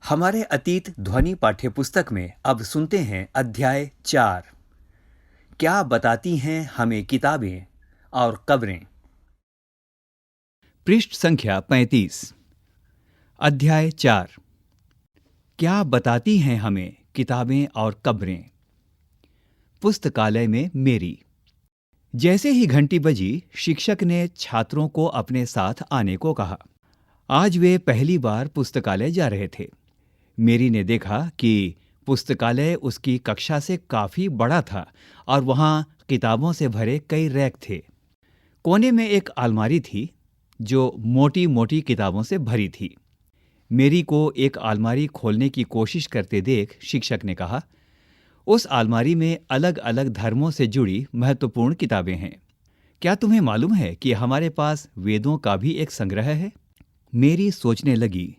हमारे अतीत ध्वनि पाठ्यपुस्तक में अब सुनते हैं अध्याय 4। क्या बताती हैं हमें किताबें और कब्रें। पृष्ठ संख्या 35। अध्याय 4। क्या बताती हैं हमें किताबें और कब्रें। पुस्तकालय में मेरी। जैसे ही घंटी बजी, शिक्षक ने छात्रों को अपने साथ आने को कहा। आज वे पहली बार पुस्तकालय जा रहे थे। मेरी ने देखा कि पुस्तकालय उसकी कक्षा से काफी बड़ा था और वहां किताबों से भरे कई रैक थे। कोने में एक अलमारी थी जो मोटी मोटी किताबों से भरी थी। मेरी को एक अलमारी खोलने की कोशिश करते देख शिक्षक ने कहा, उस अलमारी में अलग अलग धर्मों से जुड़ी महत्वपूर्ण किताबें हैं। क्या तुम्हें मालूम है कि हमारे पास वेदों का भी एक संग्रह है? मेरी सोचने लगी,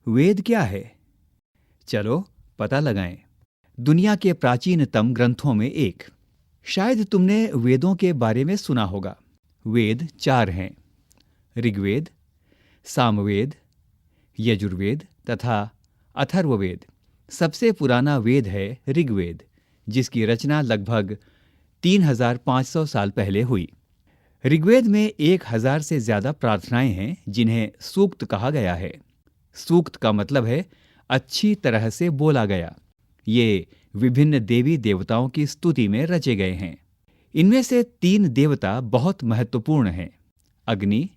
वेद क्या है? चलो पता लगाएं। दुनिया के प्राचीनतम ग्रंथों में एक। शायद तुमने वेदों के बारे में सुना होगा। वेद 4 हैं: ऋग्वेद, सामवेद, यजुर्वेद तथा अथर्ववेद। सबसे पुराना वेद है ऋग्वेद, जिसकी रचना लगभग 3500 साल पहले हुई। ऋग्वेद में 1000 से ज्यादा प्रार्थनाएं हैं जिन्हें सूक्त कहा गया है। सूक्त का मतलब है अच्छी तरह से बोला गया। ये विभिन्न देवी देवताओं की स्तुति में रचे गए हैं। इनमें से 3 देवता बहुत महत्वपूर्ण हैं: अग्नि,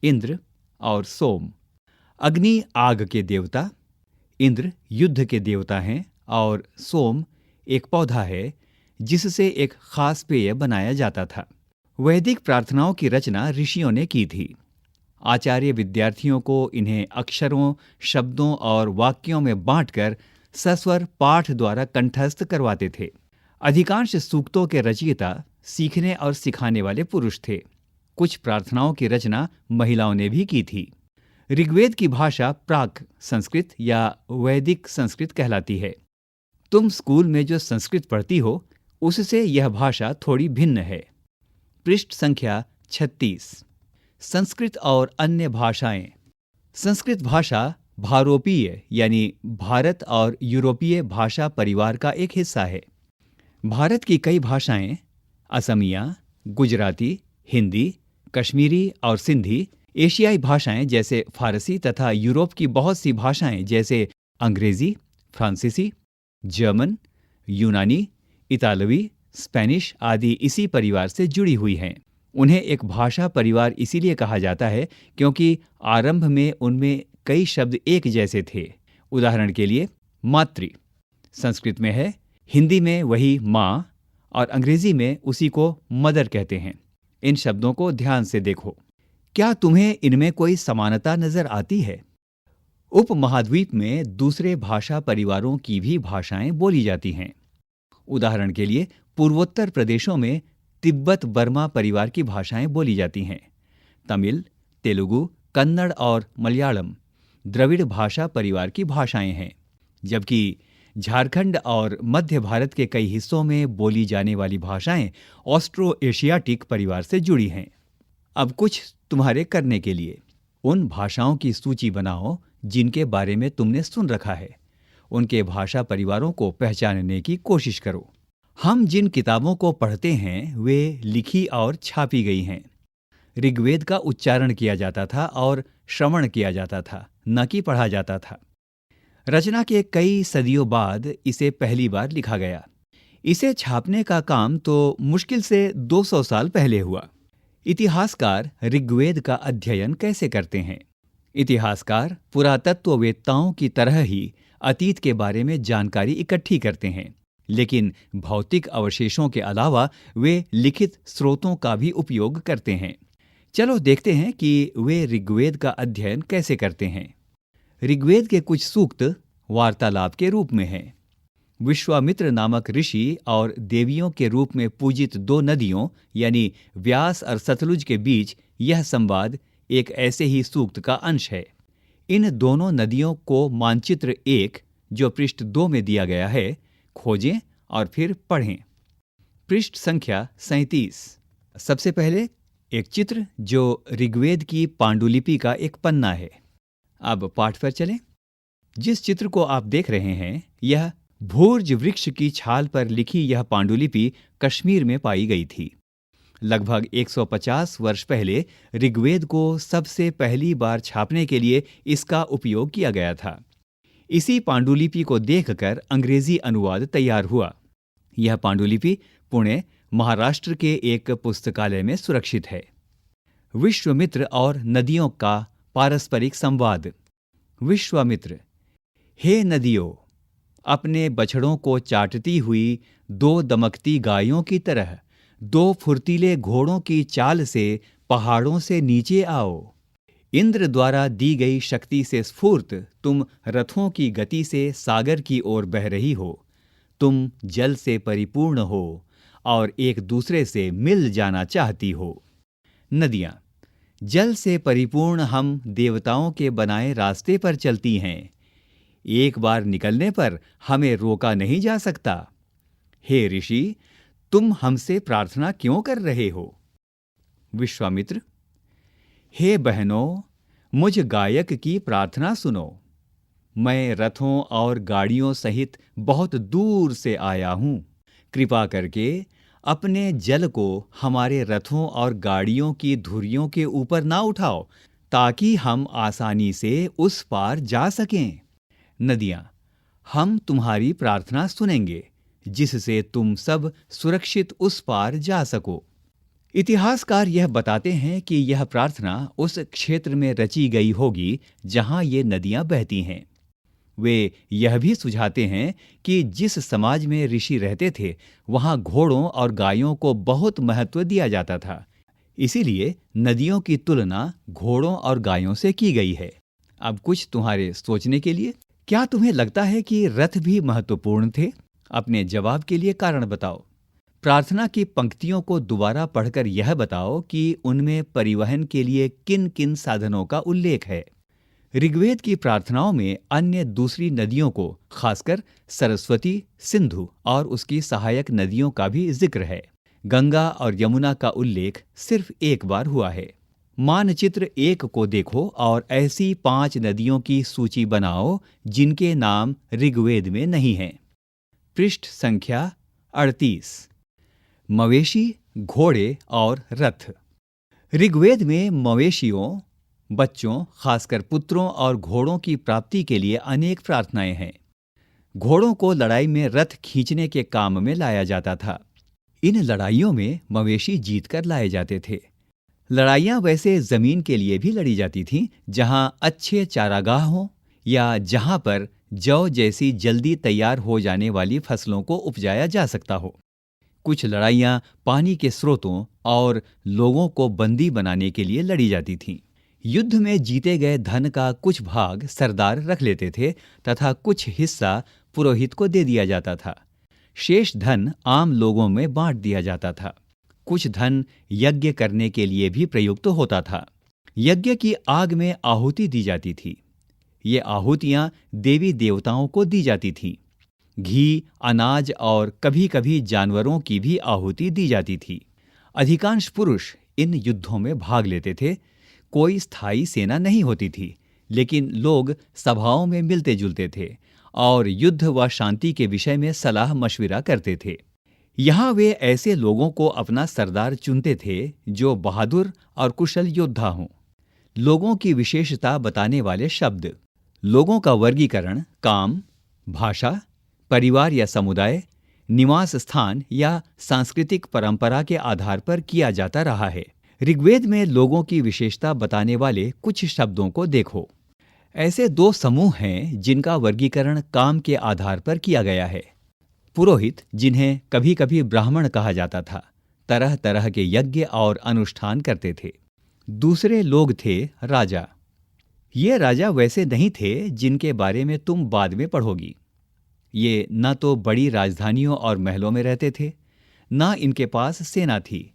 इंद्र और सोम। अग्नि आग के देवता, इंद्र युद्ध के देवता हैं और सोम एक पौधा है जिससे एक खास पेय बनाया जाता था। वैदिक प्रार्थनाओं की रचना ऋषियों ने की थी। आचार्य विद्यार्थियों को इन्हें अक्षरों, शब्दों और वाक्यों में बांटकर सस्वर पाठ द्वारा कंठस्थ करवाते थे। अधिकांश सूक्तों के रचयिता सीखने और सिखाने वाले पुरुष थे। कुछ प्रार्थनाओं की रचना महिलाओं ने भी की थी। ऋग्वेद की भाषा प्राक संस्कृत या वैदिक संस्कृत कहलाती है। तुम स्कूल में जो संस्कृत पढ़ती हो उससे यह भाषा थोड़ी भिन्न है। पृष्ठ संख्या 36। संस्कृत और अन्य भाषाएं। संस्कृत भाषा भारोपीय यानी भारत और यूरोपीय भाषा परिवार का एक हिस्सा है। भारत की कई भाषाएं, असमिया, गुजराती, हिंदी, कश्मीरी और सिंधी, एशियाई भाषाएं जैसे फारसी तथा यूरोप की बहुत सी भाषाएं जैसे अंग्रेजी, फ्रांसीसी, जर्मन, यूनानी, इतालवी, स्पेनिश आदि इसी परिवार से जुड़ी हुई हैं। उन्हें एक भाषा परिवार इसीलिए कहा जाता है क्योंकि आरंभ में उनमें कई शब्द एक जैसे थे। उदाहरण के लिए मातृ संस्कृत में है, हिंदी में वही माँ और अंग्रेजी में उसी को मदर कहते हैं। इन शब्दों को ध्यान से देखो। क्या तुम्हें इनमें कोई समानता नजर आती है? उपमहाद्वीप में दूसरे भाषा परिवारों की भी भाषाएं बोली जाती हैं। उदाहरण के लिए पूर्वोत्तर प्रदेशों में तिब्बत बर्मा परिवार की भाषाएं बोली जाती हैं। तमिल, तेलुगु, कन्नड़ और मलयालम द्रविड़ भाषा परिवार की भाषाएं हैं, जबकि झारखंड और मध्य भारत के कई हिस्सों में बोली जाने वाली भाषाएं ऑस्ट्रो एशियाटिक परिवार से जुड़ी हैं। अब कुछ तुम्हारे करने के लिए। उन भाषाओं की सूची बनाओ जिनके बारे में तुमने सुन रखा है। उनके भाषा परिवारों को पहचानने की कोशिश करो। हम जिन किताबों को पढ़ते हैं वे लिखी और छापी गई हैं। ऋग्वेद का उच्चारण किया जाता था और श्रवण किया जाता था, न कि पढ़ा जाता था। रचना के कई सदियों बाद इसे पहली बार लिखा गया। इसे छापने का काम तो मुश्किल से 200 साल पहले हुआ। इतिहासकार ऋग्वेद का अध्ययन कैसे करते हैं? इतिहासकार पुरातत्ववेत्ताओं की तरह ही अतीत के बारे में जानकारी इकट्ठी करते हैं, लेकिन भौतिक अवशेषों के अलावा वे लिखित स्रोतों का भी उपयोग करते हैं। चलो देखते हैं कि वे ऋग्वेद का अध्ययन कैसे करते हैं। ऋग्वेद के कुछ सूक्त वार्तालाप के रूप में हैं। विश्वामित्र नामक ऋषि और देवियों के रूप में पूजित 2 नदियों यानी व्यास और सतलुज के बीच यह संवाद एक ऐसे ही सूक्त का अंश है। इन दोनों नदियों को मानचित्र 1 जो पृष्ठ 2 में दिया गया है खोजें और फिर पढ़ें। पृष्ठ संख्या 37। सबसे पहले एक चित्र जो ऋग्वेद की पांडुलिपि का एक पन्ना है। अब पाठ पर चलें। जिस चित्र को आप देख रहे हैं, यह भूर्ज वृक्ष की छाल पर लिखी यह पांडुलिपि कश्मीर में पाई गई थी। लगभग 150 वर्ष पहले ऋग्वेद को सबसे पहली बार छापने के लिए इसका उपयोग किया गया था। इसी पांडुलिपि को देखकर अंग्रेजी अनुवाद तैयार हुआ। यह पांडुलिपि पुणे, महाराष्ट्र के एक पुस्तकालय में सुरक्षित है। विश्वामित्र और नदियों का पारस्परिक संवाद। विश्वामित्र: हे नदियों, अपने बछड़ों को चाटती हुई दो दमकती गायों की तरह दो फुर्तीले घोड़ों की चाल से पहाड़ों से नीचे आओ। इंद्र द्वारा दी गई शक्ति से स्फूर्त तुम रथों की गति से सागर की ओर बह रही हो। तुम जल से परिपूर्ण हो और एक दूसरे से मिल जाना चाहती हो। नदियां: जल से परिपूर्ण हम देवताओं के बनाए रास्ते पर चलती हैं। एक बार निकलने पर हमें रोका नहीं जा सकता। हे ऋषि, तुम हमसे प्रार्थना क्यों कर रहे हो? विश्वामित्र: हे बहनों, मुझ गायक की प्रार्थना सुनो। मैं रथों और गाड़ियों सहित बहुत दूर से आया हूँ। कृपा करके अपने जल को हमारे रथों और गाड़ियों की धुरियों के ऊपर ना उठाओ, ताकि हम आसानी से उस पार जा सकें। नदियाँ: हम तुम्हारी प्रार्थना सुनेंगे, जिससे तुम सब सुरक्षित उस पार जा सको। इतिहासकार यह बताते हैं कि यह प्रार्थना उस क्षेत्र में रची गई होगी जहां ये नदियां बहती हैं। वे यह भी सुझाते हैं कि जिस समाज में ऋषि रहते थे, वहां घोड़ों और गायों को बहुत महत्व दिया जाता था। इसीलिए नदियों की तुलना घोड़ों और गायों से की गई है। अब कुछ तुम्हारे सोचने के लिए। क्या तुम्हें लगता है कि रथ भी महत्वपूर्ण थे? अपने जवाब के लिए कारण बताओ। प्रार्थना की पंक्तियों को दोबारा पढ़कर यह बताओ कि उनमें परिवहन के लिए किन किन साधनों का उल्लेख है। ऋग्वेद की प्रार्थनाओं में अन्य दूसरी नदियों को, खासकर सरस्वती, सिंधु और उसकी सहायक नदियों का भी जिक्र है। गंगा और यमुना का उल्लेख सिर्फ एक बार हुआ है। मानचित्र 1 को देखो और ऐसी 5 नदियों की सूची बनाओ जिनके नाम ऋग्वेद में नहीं हैं। पृष्ठ संख्या 38। मवेशी, घोड़े और रथ। ऋग्वेद में मवेशियों, बच्चों, खासकर पुत्रों और घोड़ों की प्राप्ति के लिए अनेक प्रार्थनाएं हैं। घोड़ों को लड़ाई में रथ खींचने के काम में लाया जाता था। इन लड़ाइयों में मवेशी जीतकर लाए जाते थे। लड़ाइयां वैसे जमीन के लिए भी लड़ी जाती थीं, जहां अच्छे चारागाह हों या जहां पर जौ जैसी जल्दी तैयार हो जाने वाली फसलों को उपजाया जा सकता हो। कुछ लड़ाइयां पानी के स्रोतों और लोगों को बंदी बनाने के लिए लड़ी जाती थीं। युद्ध में जीते गए धन का कुछ भाग सरदार रख लेते थे तथा कुछ हिस्सा पुरोहित को दे दिया जाता था। शेष धन आम लोगों में बांट दिया जाता था। कुछ धन यज्ञ करने के लिए भी प्रयुक्त होता था। यज्ञ की आग में आहुति दी जाती थी। ये आहुतियां देवी देवताओं को दी जाती थीं। घी, अनाज और कभी-कभी जानवरों की भी आहुति दी जाती थी। अधिकांश पुरुष इन युद्धों में भाग लेते थे। कोई स्थायी सेना नहीं होती थी, लेकिन लोग सभाओं में मिलते जुलते थे और युद्ध व शांति के विषय में सलाह मशविरा करते थे। यहाँ वे ऐसे लोगों को अपना सरदार चुनते थे जो बहादुर और कुशल योद्धा हों। लोगों की विशेषता बताने वाले शब्द। लोगों का वर्गीकरण काम, भाषा, परिवार या समुदाय, निवास स्थान या सांस्कृतिक परंपरा के आधार पर किया जाता रहा है। ऋग्वेद में लोगों की विशेषता बताने वाले कुछ शब्दों को देखो। ऐसे 2 समूह हैं जिनका वर्गीकरण काम के आधार पर किया गया है। पुरोहित, जिन्हें कभी कभी ब्राह्मण कहा जाता था, तरह तरह के यज्ञ और अनुष्ठान करते थे। दूसरे लोग थे राजा। ये राजा वैसे नहीं थे जिनके बारे में तुम बाद में पढ़ोगी। ये न तो बड़ी राजधानियों और महलों में रहते थे, न इनके पास सेना थी,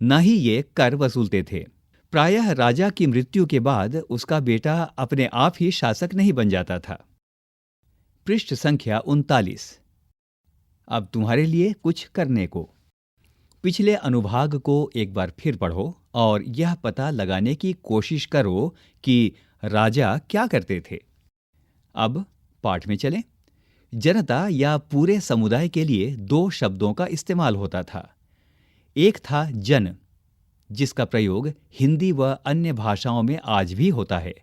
न ही ये कर वसूलते थे। प्रायः राजा की मृत्यु के बाद उसका बेटा अपने आप ही शासक नहीं बन जाता था। पृष्ठ संख्या 39। अब तुम्हारे लिए कुछ करने को। पिछले अनुभाग को एक बार फिर पढ़ो और यह पता लगाने की कोशिश करो कि राजा क्या करते थे। अब पाठ में चलें। जनता या पूरे समुदाय के लिए दो शब्दों का इस्तेमाल होता था। एक था जन, जिसका प्रयोग हिंदी व अन्य भाषाओं में आज भी होता है।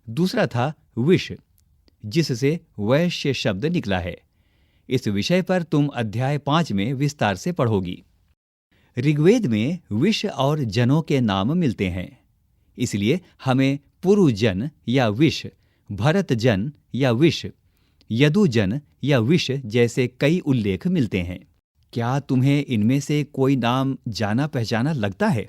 दूसरा था विश, जिससे वैश्य शब्द निकला है। इस विषय पर तुम अध्याय 5 में विस्तार से पढ़ोगी। ऋग्वेद में विश और जनों के नाम मिलते हैं, इसलिए हमें पुरुजन या विश, भरतजन या विश, यदुजन या विश जैसे कई उल्लेख मिलते हैं। क्या तुम्हें इनमें से कोई नाम जाना पहचाना लगता है?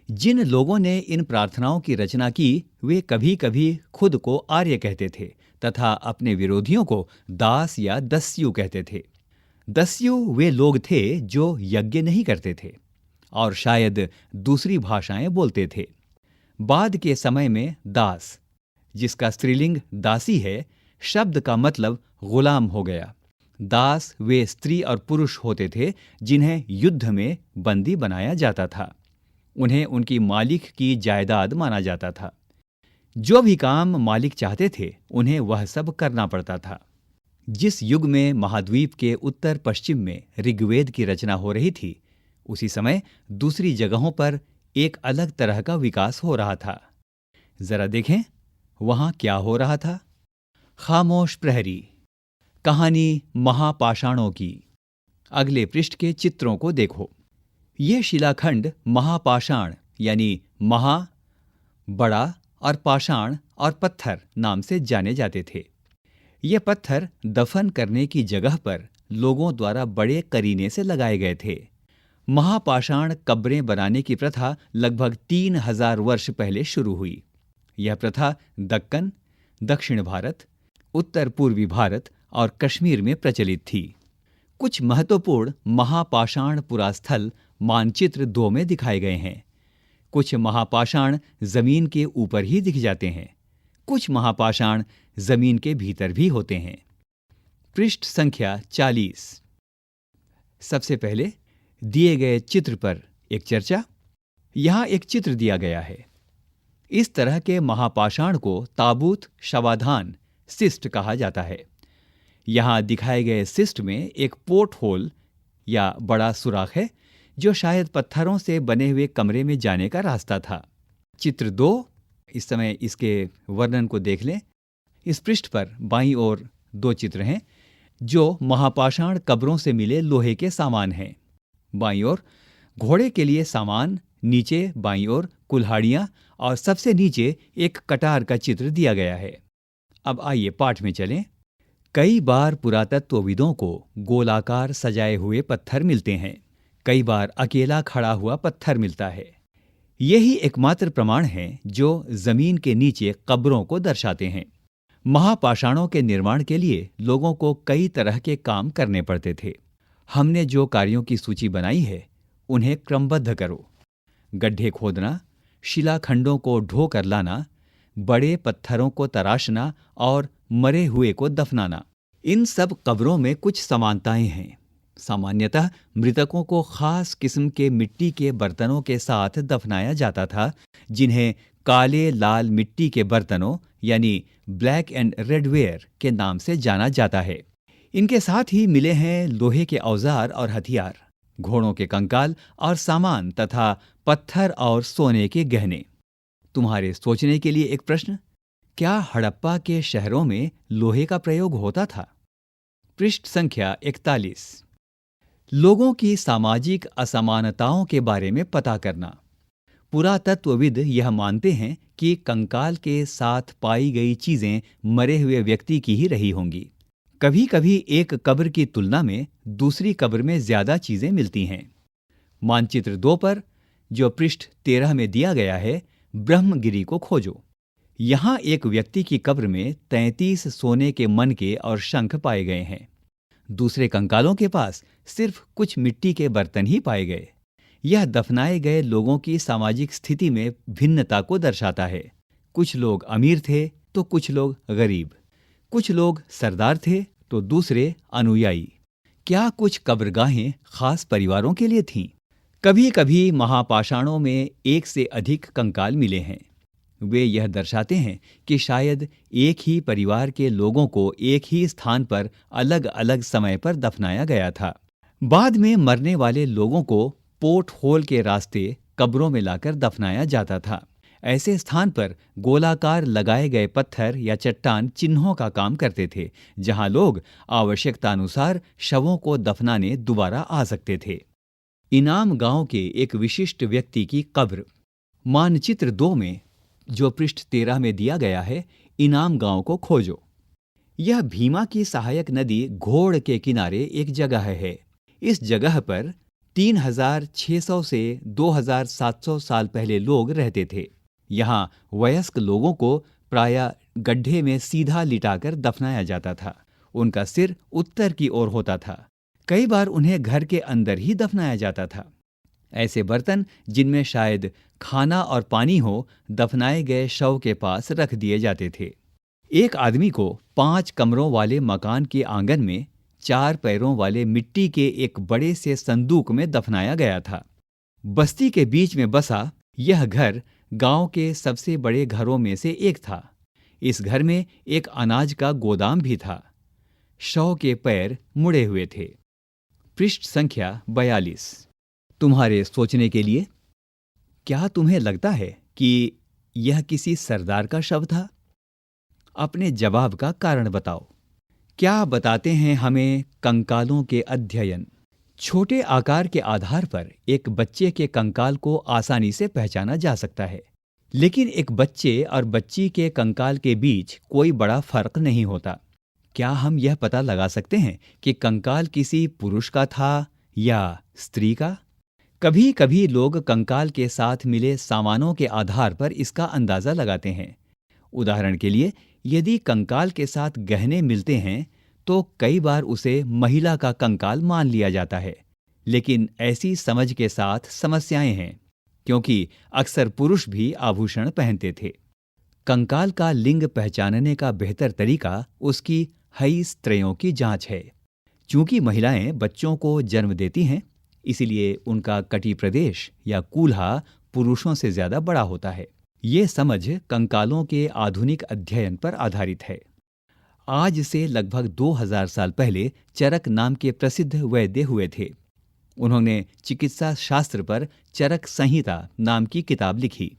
जिन लोगों ने इन प्रार्थनाओं की रचना की, वे कभी कभी खुद को आर्य कहते थे तथा अपने विरोधियों को दास या दस्यु कहते थे। दस्यु वे लोग थे जो यज्ञ नहीं करते थे और शायद दूसरी भाषाएं बोलते थे। बाद के समय में दास, जिसका स्त्रीलिंग दासी है, शब्द का मतलब गुलाम हो गया। दास वे स्त्री और पुरुष होते थे जिन्हें युद्ध में बंदी बनाया जाता था। उन्हें उनकी मालिक की जायदाद माना जाता था। जो भी काम मालिक चाहते थे, उन्हें वह सब करना पड़ता था। जिस युग में महाद्वीप के उत्तर पश्चिम में ऋग्वेद की रचना हो रही थी, उसी समय दूसरी जगहों पर एक अलग तरह का विकास हो रहा था। जरा देखें वहां क्या हो रहा था। खामोश प्रहरी, कहानी महापाषाणों की। अगले पृष्ठ के चित्रों को देखो। ये शिलाखंड महापाषाण यानी महा, बड़ा और पाषाण और पत्थर नाम से जाने जाते थे। ये पत्थर दफन करने की जगह पर लोगों द्वारा बड़े करीने से लगाए गए थे। महापाषाण कब्रें बनाने की प्रथा लगभग 3000 वर्ष पहले शुरू हुई। यह प्रथा दक्कन, दक्षिण भारत, उत्तर पूर्वी भारत और कश्मीर में प्रचलित थी। कुछ महत्वपूर्ण महापाषाण पुरास्थल मानचित्र 2 में दिखाए गए हैं। कुछ महापाषाण जमीन के ऊपर ही दिख जाते हैं, कुछ महापाषाण जमीन के भीतर भी होते हैं। पृष्ठ संख्या 40। सबसे पहले दिए गए चित्र पर एक चर्चा। यहां एक चित्र दिया गया है। इस तरह के महापाषाण को ताबूत शवाधान सिस्ट कहा जाता है। यहां दिखाए गए सिस्ट में एक पोर्ट होल या बड़ा सुराख है, जो शायद पत्थरों से बने हुए कमरे में जाने का रास्ता था। चित्र 2, इस समय इसके वर्णन को देख लें। इस पृष्ठ पर बाईं ओर 2 चित्र हैं, जो महापाषाण कब्रों से मिले लोहे के सामान हैं। बाईं ओर घोड़े के लिए सामान, नीचे बाईं ओर कुल्हाड़ियां और सबसे नीचे एक कटार का चित्र दिया गया है। अब आइए पाठ में चलें। कई बार पुरातत्वविदों को गोलाकार सजाए हुए पत्थर मिलते हैं, कई बार अकेला खड़ा हुआ पत्थर मिलता है। यही एकमात्र प्रमाण है जो जमीन के नीचे कब्रों को दर्शाते हैं। महापाषाणों के निर्माण के लिए लोगों को कई तरह के काम करने पड़ते थे। हमने जो कार्यों की सूची बनाई है, उन्हें क्रमबद्ध करो। गड्ढे खोदना, शिलाखंडों को ढो कर लाना, बड़े पत्थरों को तराशना और मरे हुए को दफनाना। इन सब कब्रों में कुछ समानताएं हैं। सामान्यतः मृतकों को खास किस्म के मिट्टी के बर्तनों के साथ दफनाया जाता था, जिन्हें काले लाल मिट्टी के बर्तनों यानी ब्लैक एंड रेड वेयर के नाम से जाना जाता है। इनके साथ ही मिले हैं लोहे के औजार और हथियार, घोड़ों के कंकाल और सामान तथा पत्थर और सोने के गहने। तुम्हारे सोचने के लिए एक प्रश्न, क्या हड़प्पा के शहरों में लोहे का प्रयोग होता था? पृष्ठ संख्या 41। लोगों की सामाजिक असमानताओं के बारे में पता करना। पुरातत्वविद यह मानते हैं कि कंकाल के साथ पाई गई चीजें मरे हुए व्यक्ति की ही रही होंगी। कभी कभी एक कब्र की तुलना में दूसरी कब्र में ज्यादा चीजें मिलती हैं। मानचित्र 2 पर, जो पृष्ठ 13 में दिया गया है, ब्रह्मगिरी को खोजो। यहां एक व्यक्ति की कब्र में 33 सोने के मनके और शंख पाए गए हैं। दूसरे कंकालों के पास सिर्फ कुछ मिट्टी के बर्तन ही पाए गए। यह दफनाए गए लोगों की सामाजिक स्थिति में भिन्नता को दर्शाता है। कुछ लोग अमीर थे तो कुछ लोग गरीब, कुछ लोग सरदार थे तो दूसरे अनुयायी। क्या कुछ कब्रगाहें खास परिवारों के लिए थीं? कभी कभी महापाषाणों में एक से अधिक कंकाल मिले हैं। वे यह दर्शाते हैं कि शायद एक ही परिवार के लोगों को एक ही स्थान पर अलग अलग समय पर दफनाया गया था। बाद में मरने वाले लोगों को पोर्ट होल के रास्ते कब्रों में लाकर दफनाया जाता था। ऐसे स्थान पर गोलाकार लगाए गए पत्थर या चट्टान चिन्हों का काम करते थे, जहां लोग आवश्यकतानुसार शवों को दफनाने दोबारा आ सकते थे। इनाम गांव के एक विशिष्ट व्यक्ति की कब्र। मानचित्र 2 में, जो पृष्ठ 13 में दिया गया है, इनाम गांव को खोजो। यह भीमा की सहायक नदी घोड़ के किनारे एक जगह है। इस जगह पर 3600 से 2700 साल पहले लोग रहते थे। यहाँ वयस्क लोगों को प्रायः गड्ढे में सीधा लिटाकर दफनाया जाता था। उनका सिर उत्तर की ओर होता था। कई बार उन्हें घर के अंदर ही दफनाया जाता था। ऐसे बर्तन जिनमें शायद खाना और पानी हो, दफनाए गए शव के पास रख दिए जाते थे। एक आदमी को 5 कमरों वाले मकान के आंगन में 4 पैरों वाले मिट्टी के एक बड़े से संदूक में दफनाया गया था। बस्ती के बीच में बसा यह घर गांव के सबसे बड़े घरों में से एक था। इस घर में एक अनाज का गोदाम भी था। शव के पैर मुड़े हुए थे। पृष्ठ संख्या 42। तुम्हारे सोचने के लिए, क्या तुम्हें लगता है कि यह किसी सरदार का शव था? अपने जवाब का कारण बताओ। क्या बताते हैं हमें कंकालों के अध्ययन? छोटे आकार के आधार पर एक बच्चे के कंकाल को आसानी से पहचाना जा सकता है, लेकिन एक बच्चे और बच्ची के कंकाल के बीच कोई बड़ा फर्क नहीं होता। क्या हम यह पता लगा सकते हैं कि कंकाल किसी पुरुष का था या स्त्री का? कभी कभी लोग कंकाल के साथ मिले सामानों के आधार पर इसका अंदाजा लगाते हैं। उदाहरण के लिए, यदि कंकाल के साथ गहने मिलते हैं तो कई बार उसे महिला का कंकाल मान लिया जाता है। लेकिन ऐसी समझ के साथ समस्याएं हैं, क्योंकि अक्सर पुरुष भी आभूषण पहनते थे। कंकाल का लिंग पहचानने का बेहतर तरीका उसकी हई स्त्रियों की जांच है। चूंकि महिलाएं बच्चों को जन्म देती हैं, इसलिए उनका कटी प्रदेश या कूल्हा पुरुषों से ज्यादा बड़ा होता है। ये समझ कंकालों के आधुनिक अध्ययन पर आधारित है। आज से लगभग 2000 साल पहले चरक नाम के प्रसिद्ध वैद्य हुए थे। उन्होंने चिकित्सा शास्त्र पर चरक संहिता नाम की किताब लिखी।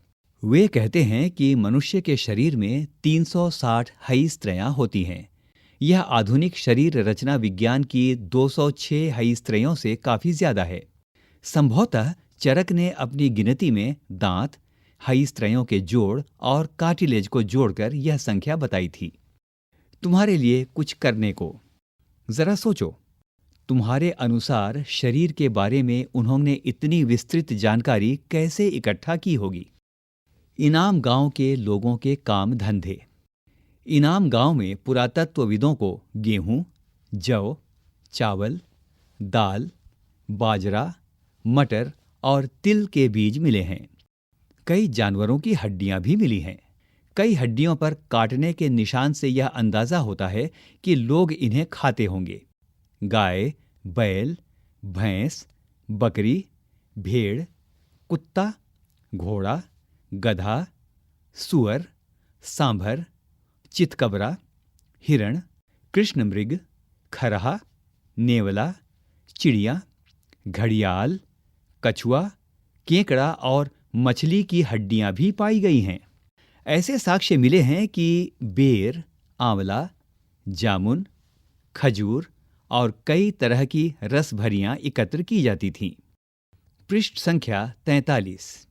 वे कहते हैं कि मनुष्य के शरीर में 360 हई स्त्रियां होती हैं। यह आधुनिक शरीर रचना विज्ञान की 206 हई स्त्रियों से काफी ज्यादा है। संभवतः चरक ने अपनी गिनती में दांत, हई स्त्रियों के जोड़ और कार्टिलेज को जोड़कर यह संख्या बताई थी। तुम्हारे लिए कुछ करने को। जरा सोचो, तुम्हारे अनुसार शरीर के बारे में उन्होंने इतनी विस्तृत जानकारी कैसे इकट्ठा की होगी? इनाम गांव के लोगों के काम धंधे। इनाम गांव में पुरातत्वविदों को गेहूं, जौ, चावल, दाल, बाजरा, मटर और तिल के बीज मिले हैं। कई जानवरों की हड्डियां भी मिली हैं। कई हड्डियों पर काटने के निशान से यह अंदाजा होता है कि लोग इन्हें खाते होंगे। गाय, बैल, भैंस, बकरी, भेड़, कुत्ता, घोड़ा, गधा, सुअर, सांभर, चितकबरा, हिरण, कृष्ण मृग, खरहा, नेवला, चिड़िया, घड़ियाल, कछुआ, केकड़ा और मछली की हड्डियां भी पाई गई हैं। ऐसे साक्ष्य मिले हैं कि बेर, आंवला, जामुन, खजूर और कई तरह की रस भरियां एकत्र की जाती थीं। पृष्ठ संख्या 43।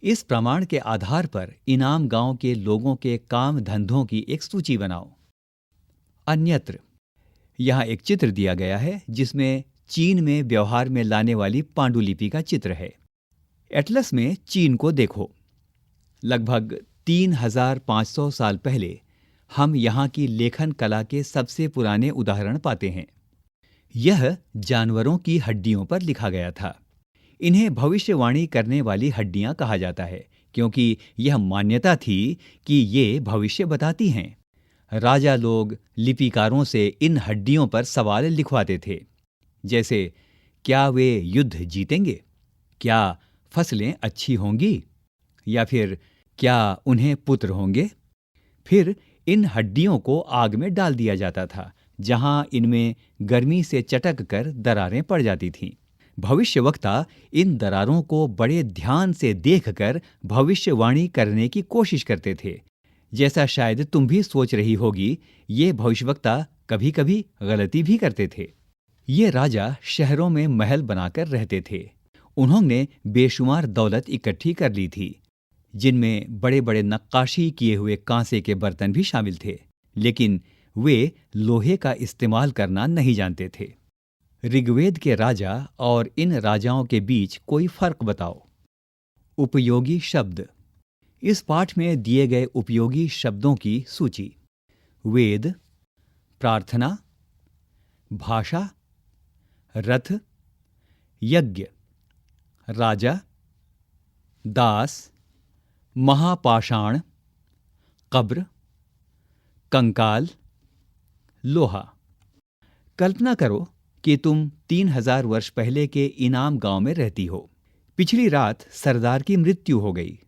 इस प्रमाण के आधार पर इनाम गांव के लोगों के काम धंधों की एक सूची बनाओ। अन्यत्र, यहाँ एक चित्र दिया गया है जिसमें चीन में व्यवहार में लाने वाली पांडुलिपि का चित्र है। एटलस में चीन को देखो। लगभग 3500 साल पहले हम यहाँ की लेखन कला के सबसे पुराने उदाहरण पाते हैं। यह जानवरों की हड्डियों पर लिखा गया था। इन्हें भविष्यवाणी करने वाली हड्डियां कहा जाता है, क्योंकि यह मान्यता थी कि ये भविष्य बताती हैं। राजा लोग लिपिकारों से इन हड्डियों पर सवाल लिखवाते थे, जैसे क्या वे युद्ध जीतेंगे, क्या फसलें अच्छी होंगी, या फिर क्या उन्हें पुत्र होंगे? फिर इन हड्डियों को आग में डाल दिया जाता था, जहां इनमें गर्मी से चटक कर दरारें पड़ जाती थीं। भविष्यवक्ता इन दरारों को बड़े ध्यान से देखकर भविष्यवाणी करने की कोशिश करते थे। जैसा शायद तुम भी सोच रही होगी, ये भविष्यवक्ता कभी-कभी गलती भी करते थे। ये राजा शहरों में महल बनाकर रहते थे। उन्होंने बेशुमार दौलत इकट्ठी कर ली थी, जिनमें बड़े-बड़े नक्काशी किए हुए कांसे के बर्तन भी शामिल थे, लेकिन वे लोहे का इस्तेमाल करना नहीं जानते थे। ऋग्वेद के राजा और इन राजाओं के बीच कोई फर्क बताओ। उपयोगी शब्द। इस पाठ में दिए गए उपयोगी शब्दों की सूची। वेद, प्रार्थना, भाषा, रथ, यज्ञ, राजा, दास, महापाषाण, कब्र, कंकाल, लोहा। कल्पना करो कि तुम 3000 वर्ष पहले के इनाम गांव में रहती हो। पिछली रात सरदार की मृत्यु हो गई।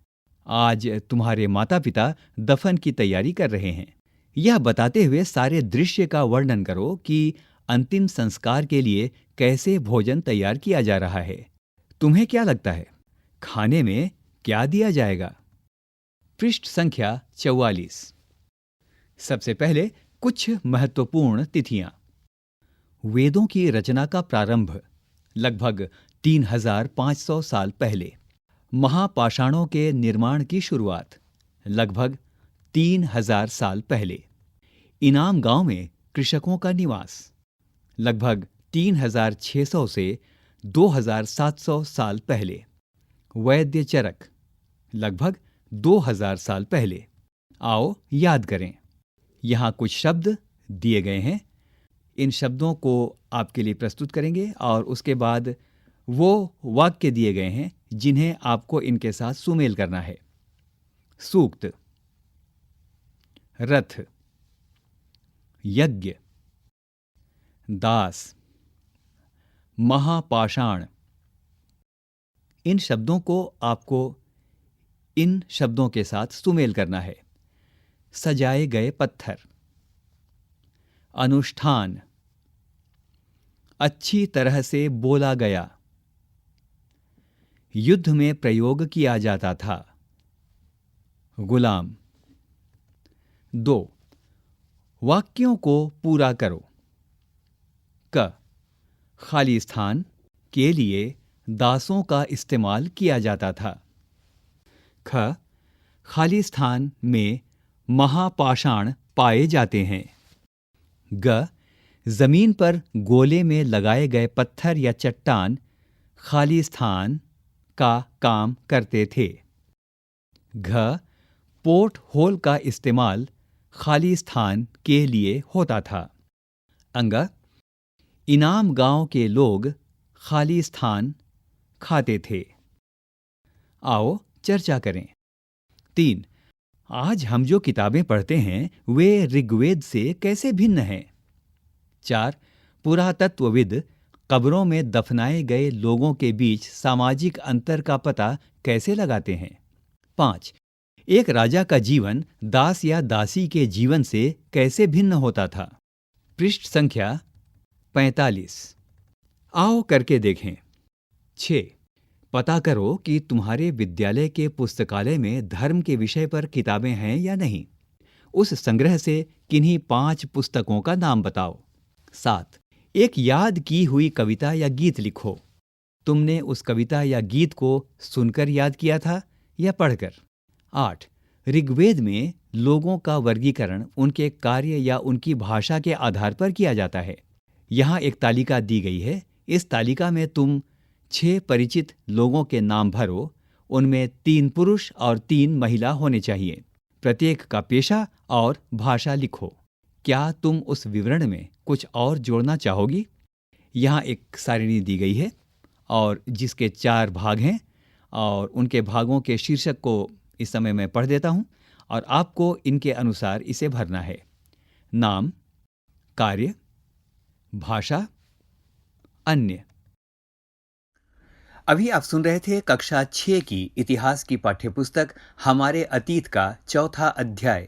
आज तुम्हारे माता पिता दफन की तैयारी कर रहे हैं। यह बताते हुए सारे दृश्य का वर्णन करो कि अंतिम संस्कार के लिए कैसे भोजन तैयार किया जा रहा है। तुम्हें क्या लगता है, खाने में क्या दिया जाएगा? पृष्ठ संख्या 44। सबसे पहले कुछ महत्वपूर्ण तिथियां। वेदों की रचना का प्रारंभ लगभग 3500 साल पहले। महापाषाणों के निर्माण की शुरुआत लगभग 3000 साल पहले। इनाम गांव में कृषकों का निवास लगभग 3600 से 2700 साल पहले। वैद्य चरक लगभग 2000 साल पहले। आओ याद करें। यहाँ कुछ शब्द दिए गए हैं। इन शब्दों को आपके लिए प्रस्तुत करेंगे और उसके बाद वो वाक्य दिए गए हैं जिन्हें आपको इनके साथ सुमेल करना है। सूक्त, रथ, यज्ञ, दास, महापाषाण। इन शब्दों को आपको इन शब्दों के साथ सुमेल करना है। सजाए गए पत्थर, अनुष्ठान, अच्छी तरह से बोला गया, युद्ध में प्रयोग किया जाता था, गुलाम। 2. वाक्यों को पूरा करो। क. खाली स्थान के लिए दासों का इस्तेमाल किया जाता था। ख. खाली स्थान में महापाषाण पाए जाते हैं। ग. जमीन पर गोले में लगाए गए पत्थर या चट्टान खाली स्थान का काम करते थे। घ. पोर्ट होल का इस्तेमाल खाली स्थान के लिए होता था। अंग. इनाम गांव के लोग खाली स्थान खाते थे। आओ चर्चा करें। 3. आज हम जो किताबें पढ़ते हैं वे ऋग्वेद से कैसे भिन्न हैं? 4. पुरातत्वविद कब्रों में दफनाए गए लोगों के बीच सामाजिक अंतर का पता कैसे लगाते हैं? 5. एक राजा का जीवन दास या दासी के जीवन से कैसे भिन्न होता था? पृष्ठ संख्या 45। आओ करके देखें। 6. पता करो कि तुम्हारे विद्यालय के पुस्तकालय में धर्म के विषय पर किताबें हैं या नहीं। उस संग्रह से किन्हीं 5 पुस्तकों का नाम बताओ। 7. एक याद की हुई कविता या गीत लिखो। तुमने उस कविता या गीत को सुनकर याद किया था या पढ़कर? 8. ऋग्वेद में लोगों का वर्गीकरण उनके कार्य या उनकी भाषा के आधार पर किया जाता है। यहाँ एक तालिका दी गई है। इस तालिका में तुम 6 परिचित लोगों के नाम भरो। उनमें 3 पुरुष और 3 महिला होने चाहिए। प्रत्येक का पेशा और भाषा लिखो। क्या तुम उस विवरण में कुछ और जोड़ना चाहोगी? यहाँ एक सारिणी दी गई है और जिसके 4 भाग हैं और उनके भागों के शीर्षक को इस समय मैं पढ़ देता हूँ और आपको इनके अनुसार इसे भरना है। नाम, कार्य, भाषा, अन्य। अभी आप सुन रहे थे कक्षा 6 की इतिहास की पाठ्यपुस्तक हमारे अतीत का चौथा अध्याय।